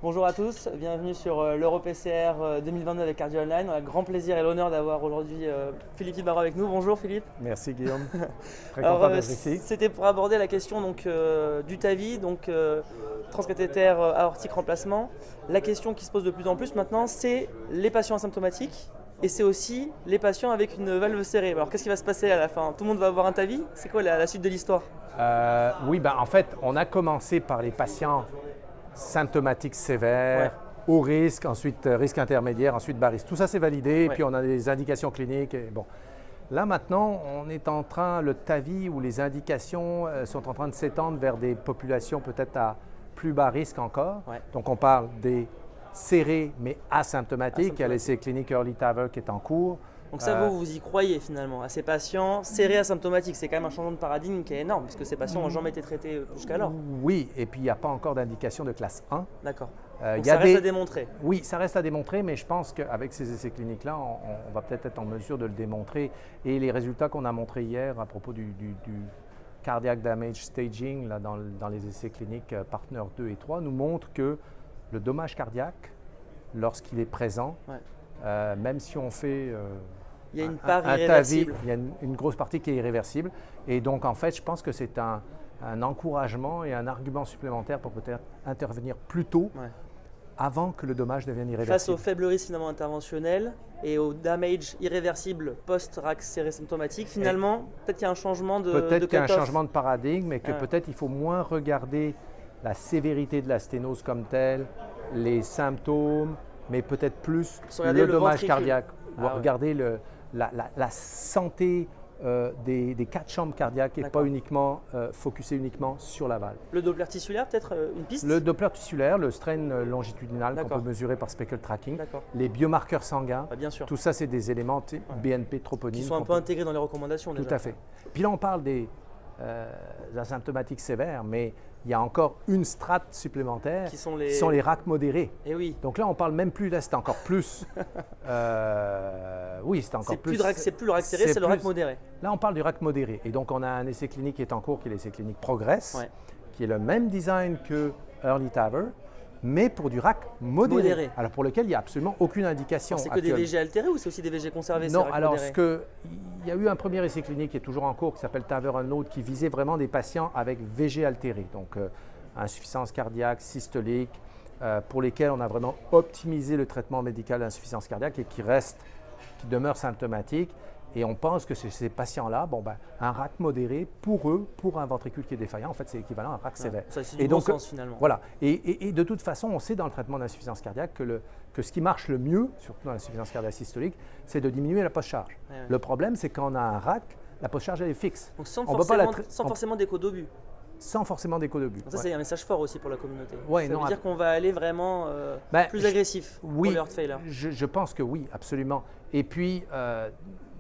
Bonjour à tous, bienvenue sur l'EuroPCR 2022 avec Cardio Online. On a le grand plaisir et l'honneur d'avoir aujourd'hui Philippe Ibarra avec nous. Bonjour Philippe. Merci Guillaume, très Alors, content d'être ici. c'était pour aborder la question du TAVI, transcathéter aortique remplacement. La question qui se pose de plus en plus maintenant, c'est les patients asymptomatiques et c'est aussi les patients avec une valve serrée. Alors qu'est-ce qui va se passer à la fin? Tout le monde va avoir un TAVI? C'est quoi la suite de l'histoire? En fait, on a commencé par les patients symptomatiques sévères, haut risque, ensuite risque intermédiaire, ensuite bas risque. Tout ça, c'est validé, puis on a des indications cliniques. Et bon. Là, maintenant, on est en train, le TAVI ou les indications sont en train de s'étendre vers des populations peut-être à plus bas risque encore. Donc, on parle des serrés, mais asymptomatiques. Il y a l'essai clinique Early TAVR qui est en cours. Donc ça, vous y croyez finalement, à ces patients serrés asymptomatiques. C'est quand même un changement de paradigme qui est énorme, puisque ces patients n'ont jamais été traités jusqu'alors. Oui, et puis il n'y a pas encore d'indication de classe 1. D'accord. Donc ça reste à démontrer. Oui, ça reste à démontrer, mais je pense qu'avec ces essais cliniques-là, on va peut-être être en mesure de le démontrer. Et les résultats qu'on a montrés hier à propos du cardiac damage staging là, dans les essais cliniques Partner 2 et 3 nous montrent que le dommage cardiaque, lorsqu'il est présent, même si on fait il y a une part irréversible. Il y a une grosse partie qui est irréversible. Et donc, en fait, je pense que c'est un encouragement et un argument supplémentaire pour peut-être intervenir plus tôt avant que le dommage devienne irréversible. Face au faible risque finalement interventionnel et au damage irréversible post-RAC serré symptomatique, finalement, peut-être qu'il y a un changement de Peut-être qu'il y a un changement de paradigme et que peut-être il faut moins regarder la sévérité de la sténose comme telle, les symptômes, mais peut-être plus le dommage cardiaque. Regarder la santé des quatre chambres cardiaques et pas uniquement focusser uniquement sur la valve. Le Doppler tissulaire, peut-être une piste? Le Doppler tissulaire, le strain longitudinal qu'on peut mesurer par speckle tracking, les biomarqueurs sanguins, tout ça c'est des éléments BNP, troponine. Qui sont un peu intégrés dans les recommandations déjà. Tout à fait. Puis là on parle des asymptomatiques sévères, mais il y a encore une strate supplémentaire qui sont les RAC modérés. Et oui. Donc là, on parle même plus, là, c'est encore plus. Oui, c'est encore plus. C'est plus le RAC serré, c'est le RAC modéré. Là, on parle du RAC modéré. Et donc, on a un essai clinique qui est en cours, qui est l'essai clinique Progress, qui est le même design que Early TAVR, mais pour du RAC modéré. Alors, pour lequel il n'y a absolument aucune indication. C'est que des VG altérés ou c'est aussi des VG conservés? Non, alors il y a eu un premier essai clinique qui est toujours en cours, qui s'appelle TAVR Unload, qui visait vraiment des patients avec VG altéré, donc insuffisance cardiaque, systolique, pour lesquels on a vraiment optimisé le traitement médical d'insuffisance cardiaque et qui demeurent symptomatiques. Et on pense que ces patients-là, un RAC modéré, pour eux, pour un ventricule qui est défaillant, en fait, c'est équivalent à un RAC sévère. Ça, c'est du bon sens finalement. Voilà. Et de toute façon, on sait dans le traitement d'insuffisance cardiaque que ce qui marche le mieux, surtout dans l'insuffisance cardiaque systolique, c'est de diminuer la post-charge. Le problème, c'est quand on a un RAC, la post-charge, elle est fixe. Donc sans forcément d'écho d'obus. Sans forcément d'écho d'obus. Ça, c'est un message fort aussi pour la communauté. Ça veut dire qu'on va aller vraiment plus agressif pour le heart failure. Je pense que oui, absolument. Et puis,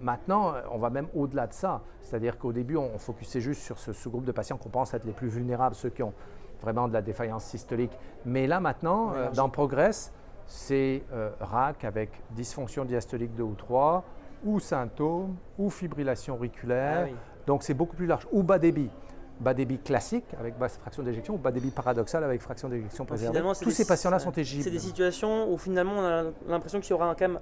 maintenant, on va même au-delà de ça. C'est-à-dire qu'au début, on focusait juste sur ce groupe de patients qu'on pense être les plus vulnérables, ceux qui ont vraiment de la défaillance systolique. Mais là, maintenant, dans Progress, c'est RAC avec dysfonction diastolique 2 ou 3, ou symptômes, ou fibrillation auriculaire. Donc, c'est beaucoup plus large. Ou bas débit. Bas débit classique avec basse fraction d'éjection ou bas débit paradoxal avec fraction d'éjection préservée. Tous ces patients-là sont éligibles. C'est des situations où finalement on a l'impression qu'il y aura quand même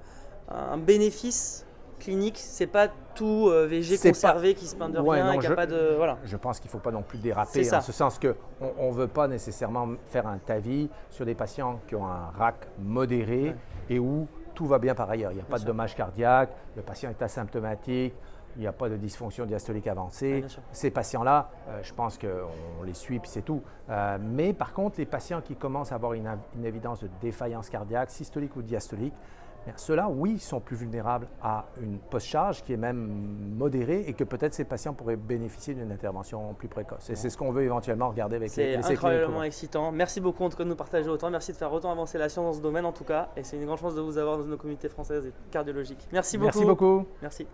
un bénéfice clinique. C'est pas tout VG conservé qui se plaint de rien et qu'il n'y a pas de… Voilà. Je pense qu'il ne faut pas non plus déraper en ce sens qu'on ne veut pas nécessairement faire un TAVI sur des patients qui ont un RAC modéré et où tout va bien par ailleurs. Il n'y a pas de dommage cardiaque, le patient est asymptomatique, il n'y a pas de dysfonction diastolique avancée. Ces patients-là, je pense qu'on les suit puis c'est tout. Mais par contre, les patients qui commencent à avoir une évidence de défaillance cardiaque, systolique ou diastolique, ceux-là, oui, sont plus vulnérables à une post-charge qui est même modérée et que peut-être ces patients pourraient bénéficier d'une intervention plus précoce. Et c'est ce qu'on veut éventuellement regarder avec les cliniques. C'est incroyablement excitant. Merci beaucoup en tout cas de nous partager autant. Merci de faire autant avancer la science dans ce domaine en tout cas. Et c'est une grande chance de vous avoir dans nos communautés françaises et cardiologiques. Merci beaucoup. Merci beaucoup. Merci.